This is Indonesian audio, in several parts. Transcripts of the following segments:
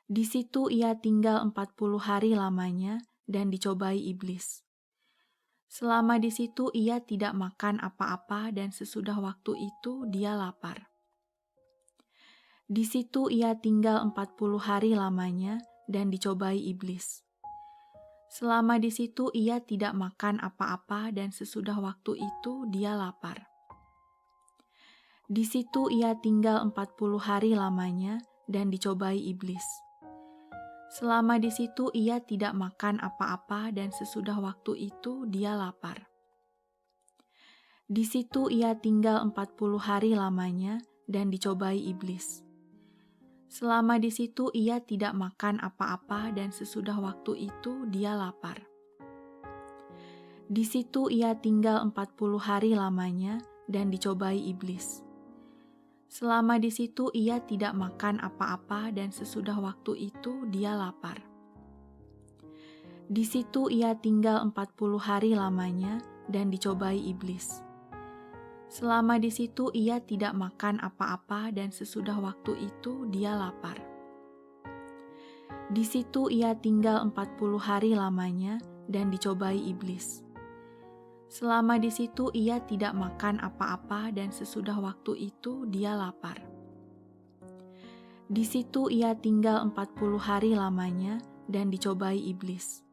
Di situ ia tinggal 40 hari lamanya dan dicobai iblis. Selama di situ ia tidak makan apa-apa dan sesudah waktu itu dia lapar. Di situ ia tinggal 40 hari lamanya dan dicobai iblis. Selama di situ ia tidak makan apa-apa dan sesudah waktu itu dia lapar. Di situ ia tinggal 40 hari lamanya dan dicobai iblis. Selama di situ ia tidak makan apa-apa dan sesudah waktu itu dia lapar. Di situ ia tinggal 40 hari lamanya dan dicobai iblis. Selama di situ ia tidak makan apa-apa dan sesudah waktu itu dia lapar. Di situ ia tinggal 40 hari lamanya dan dicobai iblis. Selama di situ ia tidak makan apa-apa dan sesudah waktu itu dia lapar. Di situ ia tinggal 40 hari lamanya dan dicobai iblis. Selama di situ ia tidak makan apa-apa dan sesudah waktu itu dia lapar. Di situ ia tinggal 40 hari lamanya dan dicobai iblis. Selama di situ ia tidak makan apa-apa dan sesudah waktu itu dia lapar. Di situ ia tinggal 40 hari lamanya dan dicobai iblis.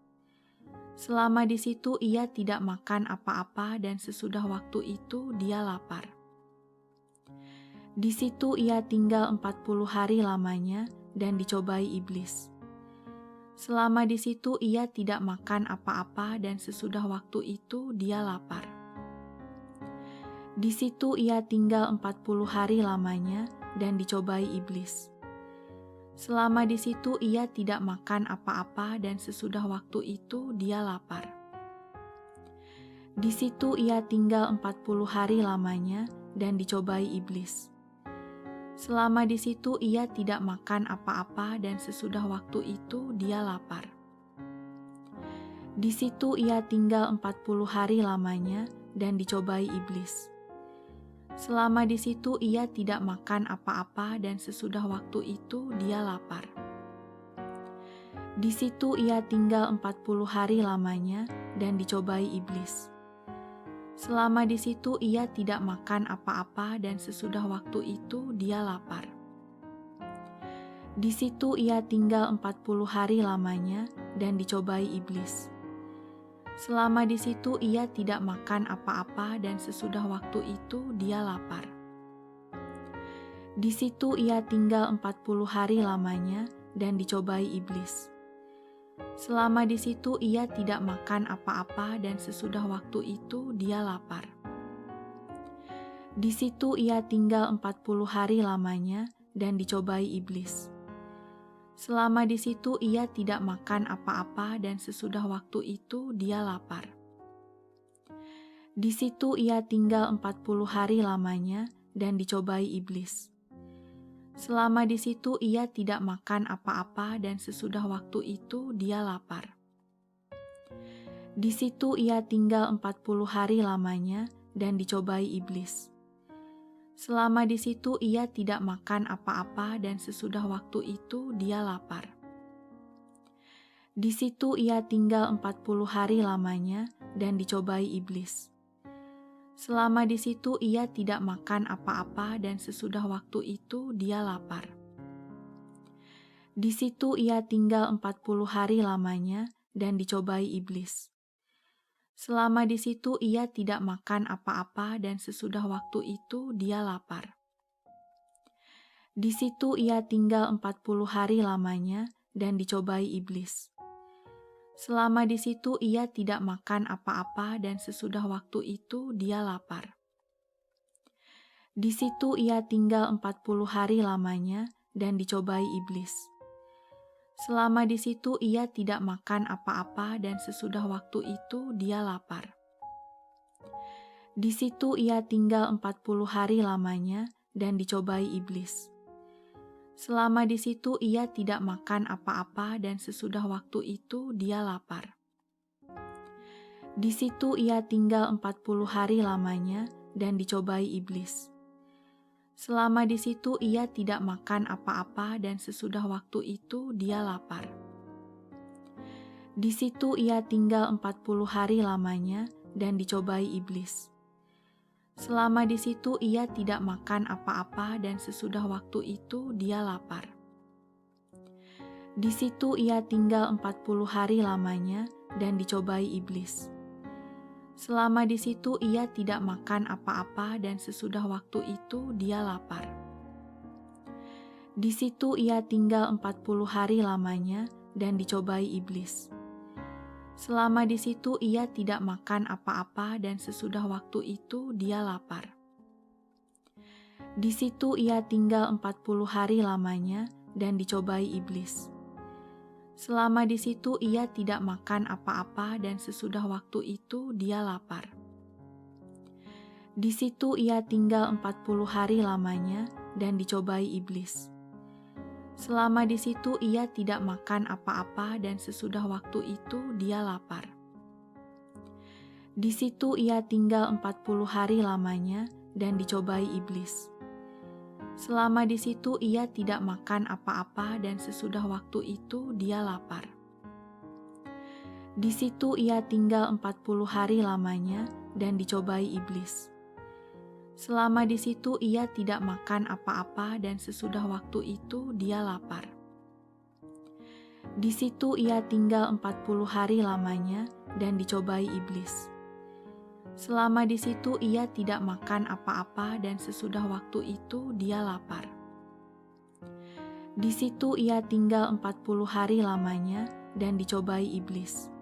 Selama di situ ia tidak makan apa-apa dan sesudah waktu itu dia lapar. Di situ ia tinggal 40 hari lamanya dan dicobai iblis. Selama di situ ia tidak makan apa-apa dan sesudah waktu itu dia lapar. Di situ ia tinggal 40 hari lamanya dan dicobai iblis. Selama di situ ia tidak makan apa-apa dan sesudah waktu itu dia lapar. Di situ ia tinggal 40 hari lamanya dan dicobai iblis. Selama di situ ia tidak makan apa-apa dan sesudah waktu itu dia lapar. Di situ ia tinggal 40 hari lamanya dan dicobai iblis. Selama di situ ia tidak makan apa-apa dan sesudah waktu itu dia lapar. Di situ ia tinggal 40 hari lamanya dan dicobai iblis. Selama di situ ia tidak makan apa-apa dan sesudah waktu itu dia lapar. Di situ ia tinggal 40 hari lamanya dan dicobai iblis. Selama di situ ia tidak makan apa-apa dan sesudah waktu itu dia lapar. Di situ ia tinggal 40 hari lamanya dan dicobai iblis. Selama di situ ia tidak makan apa-apa dan sesudah waktu itu dia lapar. Di situ ia tinggal 40 hari lamanya dan dicobai iblis. Selama di situ ia tidak makan apa-apa dan sesudah waktu itu dia lapar. Di situ ia tinggal 40 hari lamanya dan dicobai iblis. Selama di situ ia tidak makan apa-apa dan sesudah waktu itu dia lapar. Di situ ia tinggal 40 hari lamanya dan dicobai iblis. Selama di situ ia tidak makan apa-apa dan sesudah waktu itu dia lapar. Di situ ia tinggal 40 hari lamanya dan dicobai iblis. Selama di situ ia tidak makan apa-apa dan sesudah waktu itu dia lapar. Di situ ia tinggal 40 hari lamanya dan dicobai iblis. Selama di situ ia tidak makan apa-apa dan sesudah waktu itu dia lapar. Di situ ia tinggal 40 hari lamanya dan dicobai iblis. Selama di situ ia tidak makan apa-apa dan sesudah waktu itu dia lapar. Di situ ia tinggal 40 hari lamanya dan dicobai iblis. Selama di situ ia tidak makan apa-apa dan sesudah waktu itu dia lapar. Di situ ia tinggal 40 hari lamanya dan dicobai iblis. Selama di situ ia tidak makan apa-apa dan sesudah waktu itu dia lapar. Di situ ia tinggal 40 hari lamanya dan dicobai iblis. Selama di situ ia tidak makan apa-apa dan sesudah waktu itu dia lapar. Di situ ia tinggal 40 hari lamanya dan dicobai iblis. Selama di situ ia tidak makan apa-apa dan sesudah waktu itu dia lapar. Di situ ia tinggal 40 hari lamanya dan dicobai iblis. Selama di situ ia tidak makan apa-apa dan sesudah waktu itu dia lapar. Di situ ia tinggal 40 hari lamanya dan dicobai iblis. Selama di situ ia tidak makan apa-apa dan sesudah waktu itu dia lapar. Di situ ia tinggal 40 hari lamanya dan dicobai iblis. Selama di situ ia tidak makan apa-apa dan sesudah waktu itu dia lapar. Di situ ia tinggal 40 hari lamanya dan dicobai iblis. Selama di situ ia tidak makan apa-apa dan sesudah waktu itu dia lapar. Di situ ia tinggal 40 hari lamanya dan dicobai iblis. Selama di situ ia tidak makan apa-apa dan sesudah waktu itu dia lapar. Di situ ia tinggal 40 hari lamanya dan dicobai iblis. Selama di situ ia tidak makan apa-apa dan sesudah waktu itu dia lapar. Di situ ia tinggal 40 hari lamanya dan dicobai iblis. Selama di situ ia tidak makan apa-apa dan sesudah waktu itu dia lapar. Di situ ia tinggal 40 hari lamanya dan dicobai iblis.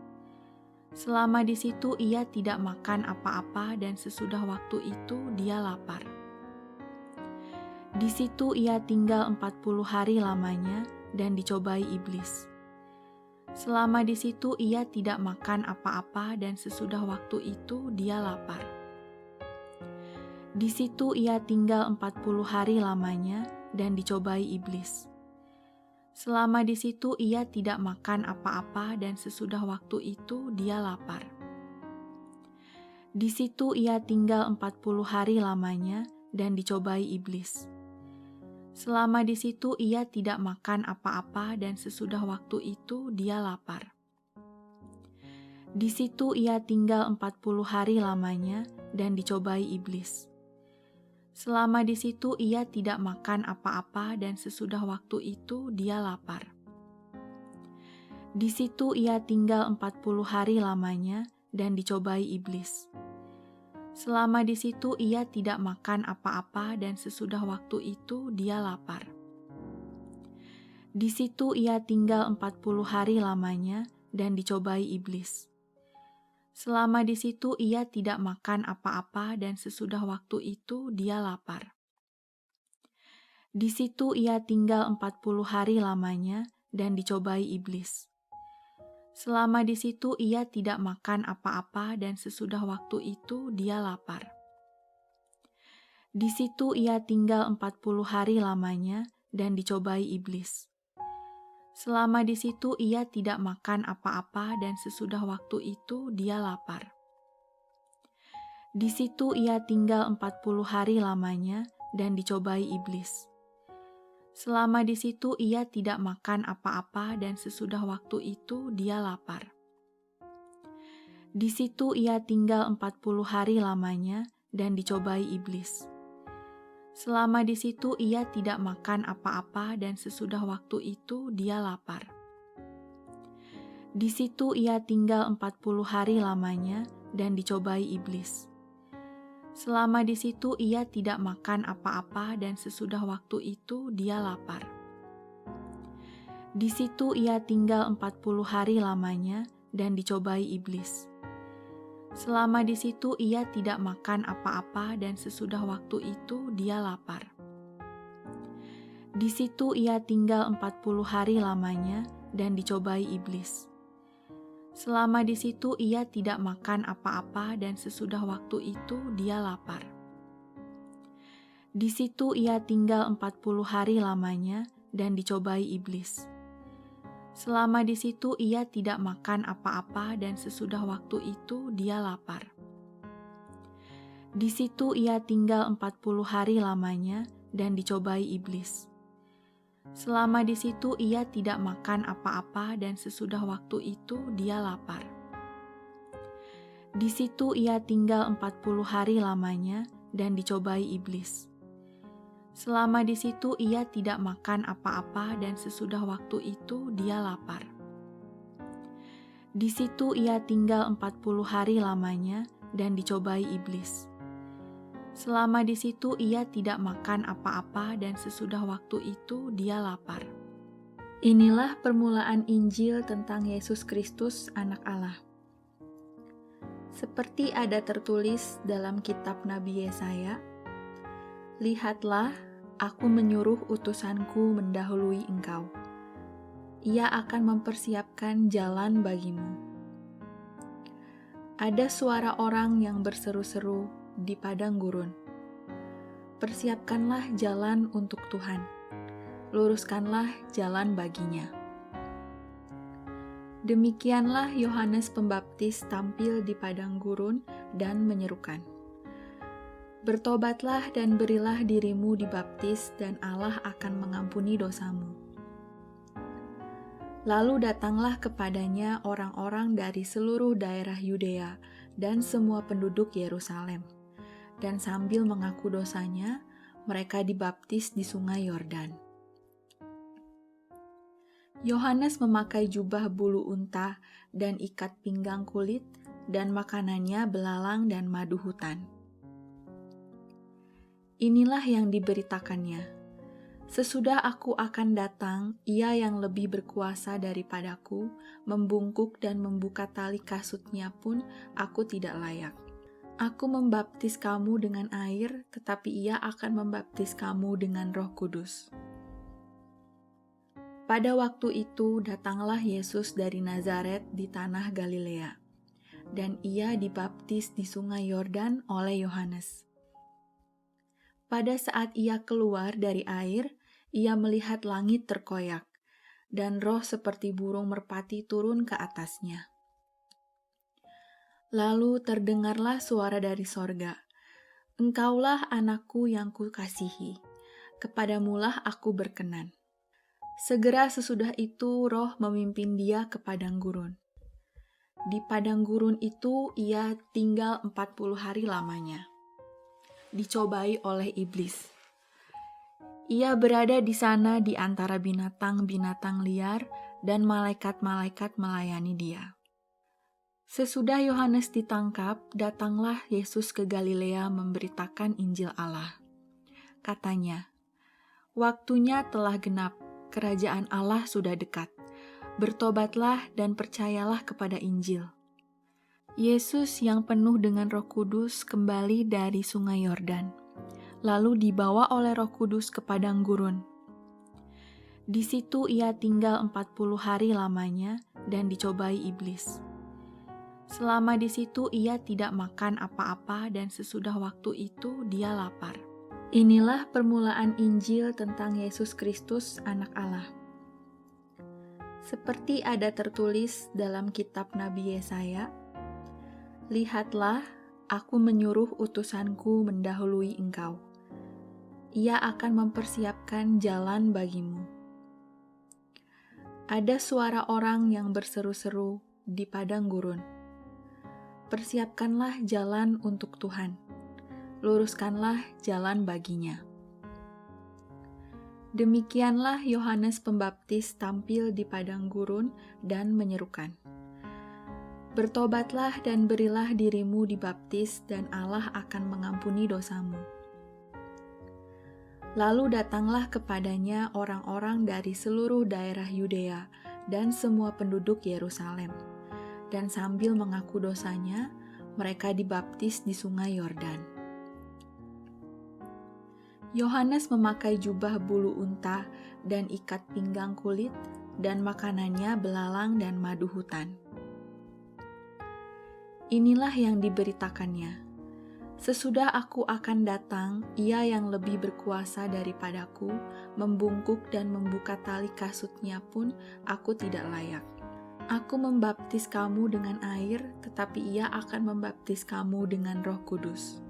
Selama di situ ia tidak makan apa-apa dan sesudah waktu itu dia lapar. Di situ ia tinggal 40 hari lamanya dan dicobai iblis. Selama di situ ia tidak makan apa-apa dan sesudah waktu itu dia lapar. Di situ ia tinggal 40 hari lamanya dan dicobai iblis. Selama di situ ia tidak makan apa-apa dan sesudah waktu itu dia lapar. Di situ ia tinggal 40 hari lamanya dan dicobai iblis. Selama di situ ia tidak makan apa-apa dan sesudah waktu itu dia lapar. Di situ ia tinggal 40 hari lamanya dan dicobai iblis. Selama di situ ia tidak makan apa-apa dan sesudah waktu itu dia lapar. Di situ ia tinggal 40 hari lamanya dan dicobai iblis. Selama di situ ia tidak makan apa-apa dan sesudah waktu itu dia lapar. Di situ ia tinggal 40 hari lamanya dan dicobai iblis. Selama di situ ia tidak makan apa-apa dan sesudah waktu itu dia lapar. Di situ ia tinggal 40 hari lamanya dan dicobai iblis. Selama di situ ia tidak makan apa-apa dan sesudah waktu itu dia lapar. Di situ ia tinggal 40 hari lamanya dan dicobai iblis. Selama di situ ia tidak makan apa-apa dan sesudah waktu itu dia lapar. Di situ ia tinggal 40 hari lamanya dan dicobai iblis. Selama di situ ia tidak makan apa-apa dan sesudah waktu itu dia lapar. Di situ ia tinggal 40 hari lamanya dan dicobai iblis. Selama di situ ia tidak makan apa-apa dan sesudah waktu itu dia lapar. Di situ ia tinggal 40 hari lamanya dan dicobai iblis. Selama di situ ia tidak makan apa-apa dan sesudah waktu itu dia lapar. Di situ ia tinggal 40 hari lamanya dan dicobai iblis. Selama di situ ia tidak makan apa-apa dan sesudah waktu itu dia lapar. Di situ ia tinggal 40 hari lamanya dan dicobai iblis. Selama di situ ia tidak makan apa-apa dan sesudah waktu itu dia lapar. Di situ ia tinggal 40 hari lamanya dan dicobai iblis. Selama di situ ia tidak makan apa-apa dan sesudah waktu itu dia lapar. Di situ ia tinggal 40 hari lamanya dan dicobai iblis. Selama di situ ia tidak makan apa-apa dan sesudah waktu itu dia lapar. Di situ ia tinggal 40 hari lamanya dan dicobai iblis. Selama di situ ia tidak makan apa-apa dan sesudah waktu itu dia lapar. Di situ ia tinggal 40 hari lamanya dan dicobai iblis. Selama di situ ia tidak makan apa-apa dan sesudah waktu itu dia lapar. Inilah permulaan Injil tentang Yesus Kristus, Anak Allah. Seperti ada tertulis dalam kitab Nabi Yesaya, "Lihatlah, aku menyuruh utusanku mendahului engkau. Ia akan mempersiapkan jalan bagimu." Ada suara orang yang berseru-seru di padang gurun, "Persiapkanlah jalan untuk Tuhan, luruskanlah jalan baginya." Demikianlah Yohanes Pembaptis tampil di padang gurun dan menyerukan, "Bertobatlah dan berilah dirimu dibaptis dan Allah akan mengampuni dosamu." Lalu datanglah kepadanya orang-orang dari seluruh daerah Yudea dan semua penduduk Yerusalem. Dan sambil mengaku dosanya, mereka dibaptis di sungai Yordan. Yohanes memakai jubah bulu unta dan ikat pinggang kulit, dan makanannya belalang dan madu hutan. Inilah yang diberitakannya, "Sesudah aku akan datang, ia yang lebih berkuasa daripadaku, membungkuk dan membuka tali kasutnya pun aku tidak layak. Aku membaptis kamu dengan air, tetapi ia akan membaptis kamu dengan Roh Kudus." Pada waktu itu datanglah Yesus dari Nazaret di tanah Galilea, dan ia dibaptis di sungai Yordan oleh Yohanes. Pada saat ia keluar dari air, ia melihat langit terkoyak, dan roh seperti burung merpati turun ke atasnya. Lalu terdengarlah suara dari sorga, "Engkaulah anakku yang kukasihi, kepadamulah aku berkenan." Segera sesudah itu roh memimpin dia ke padang gurun. Di padang gurun itu ia tinggal 40 hari lamanya, dicobai oleh iblis. Ia berada di sana di antara binatang-binatang liar dan malaikat-malaikat melayani dia. Sesudah Yohanes ditangkap, datanglah Yesus ke Galilea memberitakan Injil Allah. Katanya, "Waktunya telah genap, kerajaan Allah sudah dekat. Bertobatlah dan percayalah kepada Injil." Yesus yang penuh dengan Roh Kudus kembali dari sungai Yordan, lalu dibawa oleh Roh Kudus ke padang gurun. Di situ ia tinggal 40 hari lamanya dan dicobai iblis. Selama di situ ia tidak makan apa-apa dan sesudah waktu itu dia lapar. Inilah permulaan Injil tentang Yesus Kristus, Anak Allah. Seperti ada tertulis dalam kitab Nabi Yesaya, "Lihatlah, aku menyuruh utusanku mendahului engkau. Ia akan mempersiapkan jalan bagimu." Ada suara orang yang berseru-seru di padang gurun, "Persiapkanlah jalan untuk Tuhan, luruskanlah jalan baginya." Demikianlah Yohanes Pembaptis tampil di padang gurun dan menyerukan, "Bertobatlah dan berilah dirimu dibaptis dan Allah akan mengampuni dosamu." Lalu datanglah kepadanya orang-orang dari seluruh daerah Yudea dan semua penduduk Yerusalem. Dan sambil mengaku dosanya, mereka dibaptis di sungai Yordan. Yohanes memakai jubah bulu unta dan ikat pinggang kulit, dan makanannya belalang dan madu hutan. Inilah yang diberitakannya, "Sesudah aku akan datang, ia yang lebih berkuasa daripadaku, membungkuk dan membuka tali kasutnya pun aku tidak layak. Aku membaptis kamu dengan air, tetapi ia akan membaptis kamu dengan Roh Kudus."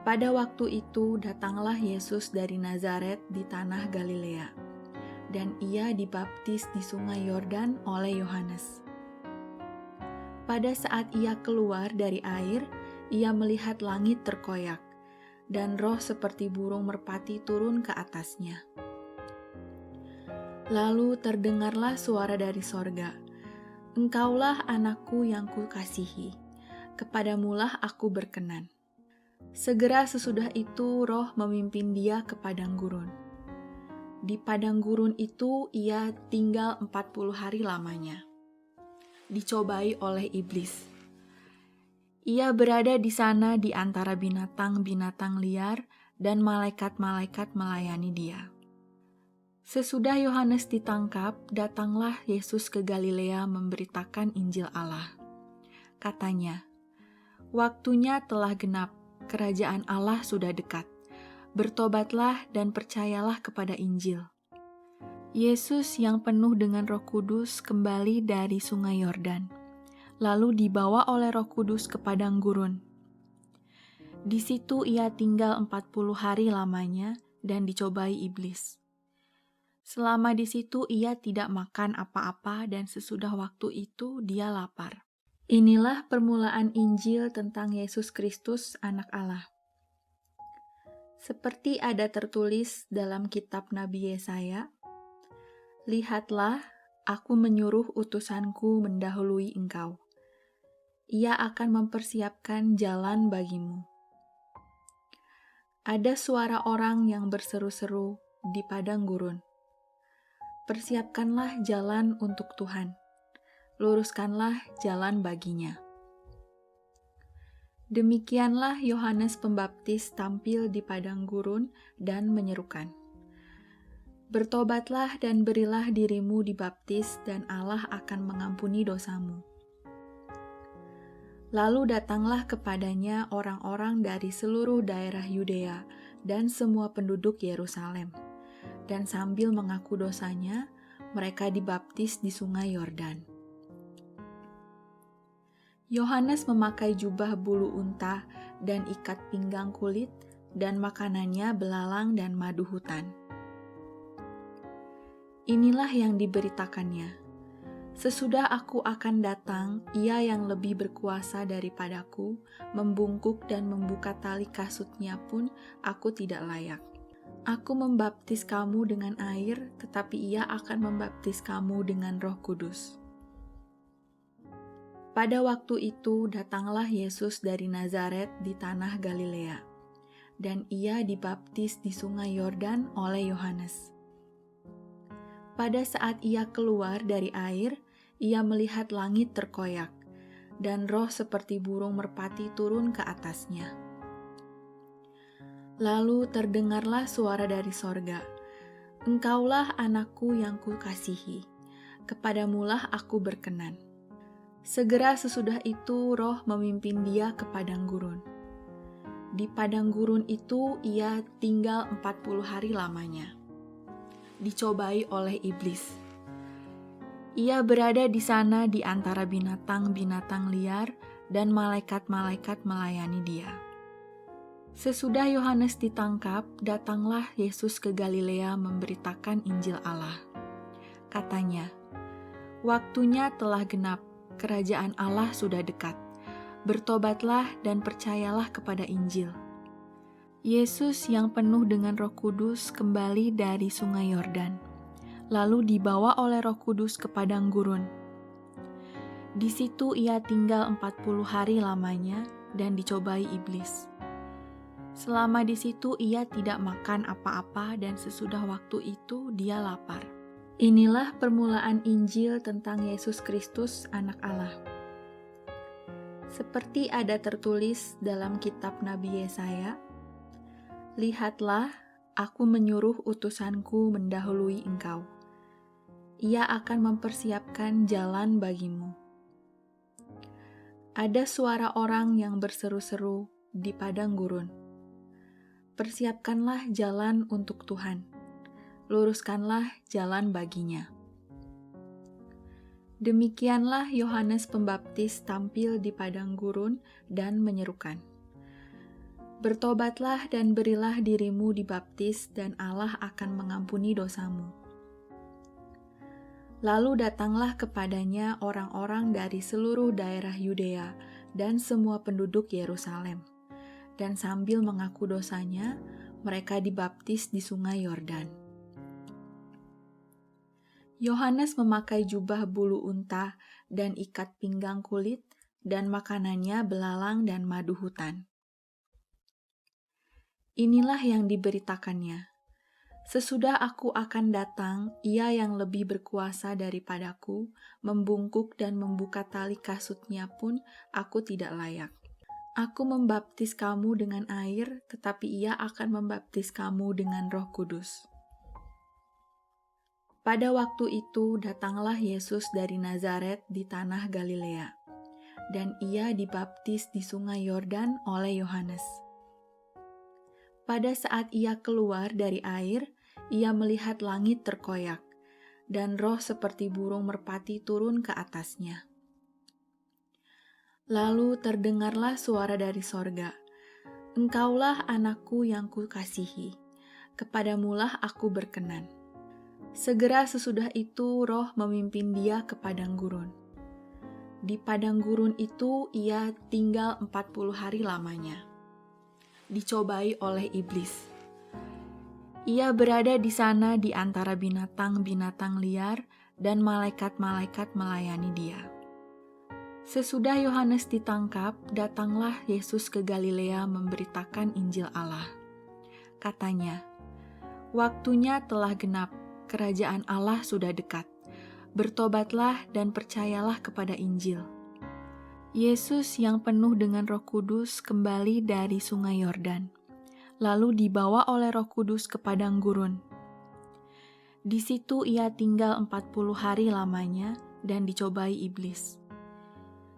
Pada waktu itu datanglah Yesus dari Nazaret di tanah Galilea, dan ia dibaptis di sungai Yordan oleh Yohanes. Pada saat ia keluar dari air, ia melihat langit terkoyak, dan roh seperti burung merpati turun ke atasnya. Lalu terdengarlah suara dari sorga, "Engkaulah anakku yang kukasihi, kepadamulah aku berkenan." Segera sesudah itu roh memimpin dia ke padang gurun. Di padang gurun itu ia tinggal 40 hari lamanya. Dicobai oleh iblis. Ia berada di sana di antara binatang-binatang liar dan malaikat-malaikat melayani dia. Sesudah Yohanes ditangkap, datanglah Yesus ke Galilea memberitakan Injil Allah. Katanya, "Waktunya telah genap, kerajaan Allah sudah dekat. Bertobatlah dan percayalah kepada Injil." Yesus yang penuh dengan Roh Kudus kembali dari sungai Yordan, lalu dibawa oleh Roh Kudus ke padang gurun. Di situ ia tinggal 40 hari lamanya dan dicobai iblis. Selama di situ ia tidak makan apa-apa dan sesudah waktu itu dia lapar. Inilah permulaan Injil tentang Yesus Kristus, Anak Allah. Seperti ada tertulis dalam kitab Nabi Yesaya, "Lihatlah, aku menyuruh utusanku mendahului engkau. Ia akan mempersiapkan jalan bagimu." Ada suara orang yang berseru-seru di padang gurun, "Persiapkanlah jalan untuk Tuhan, luruskanlah jalan baginya." Demikianlah Yohanes Pembaptis tampil di padang gurun dan menyerukan, "Bertobatlah dan berilah dirimu dibaptis dan Allah akan mengampuni dosamu." Lalu datanglah kepadanya orang-orang dari seluruh daerah Yudea dan semua penduduk Yerusalem, dan sambil mengaku dosanya, mereka dibaptis di sungai Yordan. Yohanes memakai jubah bulu unta dan ikat pinggang kulit, dan makanannya belalang dan madu hutan. Inilah yang diberitakannya, "Sesudah aku akan datang, ia yang lebih berkuasa daripadaku, membungkuk dan membuka tali kasutnya pun aku tidak layak. Aku membaptis kamu dengan air, tetapi ia akan membaptis kamu dengan Roh Kudus." Pada waktu itu datanglah Yesus dari Nazaret di tanah Galilea, dan ia dibaptis di sungai Yordan oleh Yohanes. Pada saat ia keluar dari air, ia melihat langit terkoyak, dan roh seperti burung merpati turun ke atasnya. Lalu terdengarlah suara dari sorga, "Engkaulah anakku yang kukasihi, kepadamulah aku berkenan." Segera sesudah itu roh memimpin dia ke padang gurun. Di padang gurun itu ia tinggal 40 hari lamanya. Dicobai oleh iblis. Ia berada di sana di antara binatang-binatang liar dan malaikat-malaikat melayani dia. Sesudah Yohanes ditangkap, datanglah Yesus ke Galilea memberitakan Injil Allah. Katanya, "Waktunya telah genap, kerajaan Allah sudah dekat. Bertobatlah dan percayalah kepada Injil." Yesus yang penuh dengan Roh Kudus kembali dari sungai Yordan, lalu dibawa oleh Roh Kudus ke padang gurun. Di situ ia tinggal 40 hari lamanya dan dicobai iblis. Selama di situ ia tidak makan apa-apa dan sesudah waktu itu dia lapar. Inilah permulaan Injil tentang Yesus Kristus, Anak Allah. Seperti ada tertulis dalam kitab Nabi Yesaya, "Lihatlah, aku menyuruh utusanku mendahului engkau. Ia akan mempersiapkan jalan bagimu." Ada suara orang yang berseru-seru di padang gurun, "Persiapkanlah jalan untuk Tuhan, luruskanlah jalan baginya." Demikianlah Yohanes Pembaptis tampil di padang gurun dan menyerukan, Bertobatlah dan berilah dirimu dibaptis dan Allah akan mengampuni dosamu. Lalu datanglah kepadanya orang-orang dari seluruh daerah Yudea dan semua penduduk Yerusalem. Dan sambil mengaku dosanya, mereka dibaptis di sungai Yordan. Yohanes memakai jubah bulu unta dan ikat pinggang kulit, dan makanannya belalang dan madu hutan. Inilah yang diberitakannya. Sesudah aku akan datang, ia yang lebih berkuasa daripadaku, membungkuk dan membuka tali kasutnya pun aku tidak layak. Aku membaptis kamu dengan air, tetapi ia akan membaptis kamu dengan Roh Kudus. Pada waktu itu datanglah Yesus dari Nazaret di tanah Galilea, dan ia dibaptis di sungai Yordan oleh Yohanes. Pada saat ia keluar dari air, ia melihat langit terkoyak, dan roh seperti burung merpati turun ke atasnya. Lalu terdengarlah suara dari sorga, "Engkaulah anakku yang kukasihi, kepadamulah aku berkenan." Segera sesudah itu roh memimpin dia ke padang gurun. Di padang gurun itu ia tinggal 40 hari lamanya. Dicobai oleh iblis. Ia berada di sana di antara binatang-binatang liar dan malaikat-malaikat melayani dia. Sesudah Yohanes ditangkap, datanglah Yesus ke Galilea memberitakan Injil Allah. Katanya, "Waktunya telah genap, kerajaan Allah sudah dekat. Bertobatlah dan percayalah kepada Injil." Yesus yang penuh dengan Roh Kudus kembali dari sungai Yordan, lalu dibawa oleh Roh Kudus ke padang gurun. Di situ ia tinggal 40 hari lamanya dan dicobai iblis.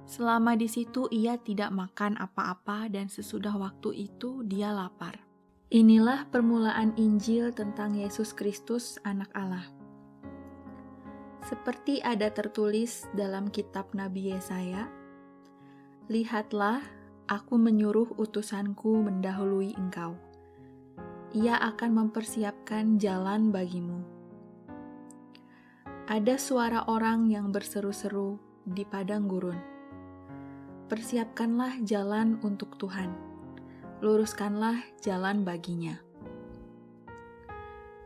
Selama di situ ia tidak makan apa-apa dan sesudah waktu itu dia lapar. Inilah permulaan Injil tentang Yesus Kristus, Anak Allah. Seperti ada tertulis dalam kitab Nabi Yesaya, "Lihatlah, aku menyuruh utusanku mendahului engkau. Ia akan mempersiapkan jalan bagimu." Ada suara orang yang berseru-seru di padang gurun, "Persiapkanlah jalan untuk Tuhan, luruskanlah jalan baginya."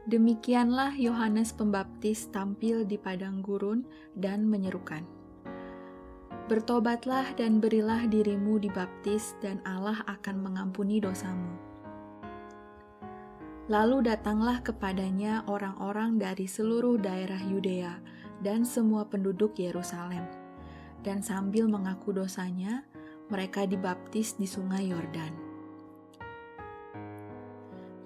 Demikianlah Yohanes Pembaptis tampil di padang gurun dan menyerukan, "Bertobatlah dan berilah dirimu dibaptis dan Allah akan mengampuni dosamu." Lalu datanglah kepadanya orang-orang dari seluruh daerah Yudea dan semua penduduk Yerusalem. Dan sambil mengaku dosanya, mereka dibaptis di sungai Yordan.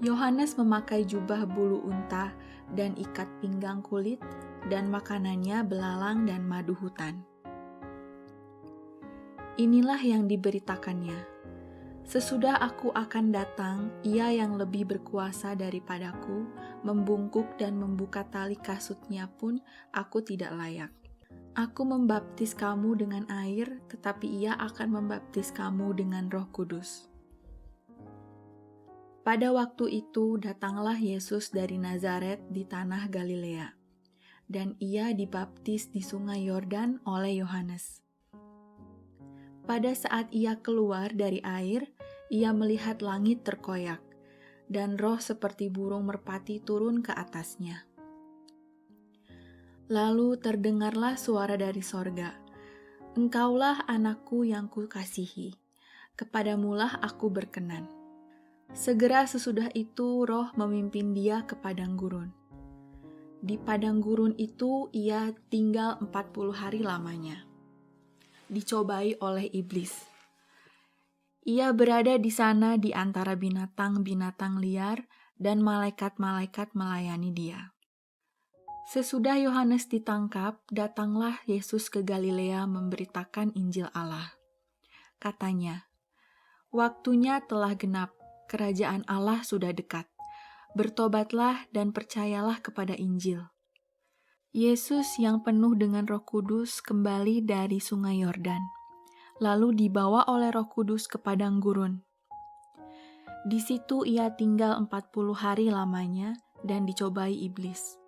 Yohanes memakai jubah bulu unta dan ikat pinggang kulit, dan makanannya belalang dan madu hutan. Inilah yang diberitakannya. Sesudah aku akan datang, ia yang lebih berkuasa daripadaku, membungkuk dan membuka tali kasutnya pun aku tidak layak. Aku membaptis kamu dengan air, tetapi ia akan membaptis kamu dengan Roh Kudus. Pada waktu itu datanglah Yesus dari Nazaret di tanah Galilea, dan ia dibaptis di sungai Yordan oleh Yohanes. Pada saat ia keluar dari air, ia melihat langit terkoyak, dan roh seperti burung merpati turun ke atasnya. Lalu terdengarlah suara dari sorga, "Engkaulah anakku yang kukasihi, kepadamulah aku berkenan." Segera sesudah itu roh memimpin dia ke padang gurun. Di padang gurun itu ia tinggal 40 hari lamanya. Dicobai oleh iblis. Ia berada di sana di antara binatang-binatang liar dan malaikat-malaikat melayani dia. Sesudah Yohanes ditangkap, datanglah Yesus ke Galilea memberitakan Injil Allah. Katanya, "Waktunya telah genap, kerajaan Allah sudah dekat. Bertobatlah dan percayalah kepada Injil." Yesus yang penuh dengan Roh Kudus kembali dari sungai Yordan, lalu dibawa oleh Roh Kudus ke padang gurun. Di situ ia tinggal 40 hari lamanya dan dicobai iblis.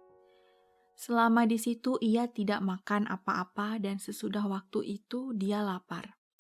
Selama di situ ia tidak makan apa-apa dan sesudah waktu itu dia lapar.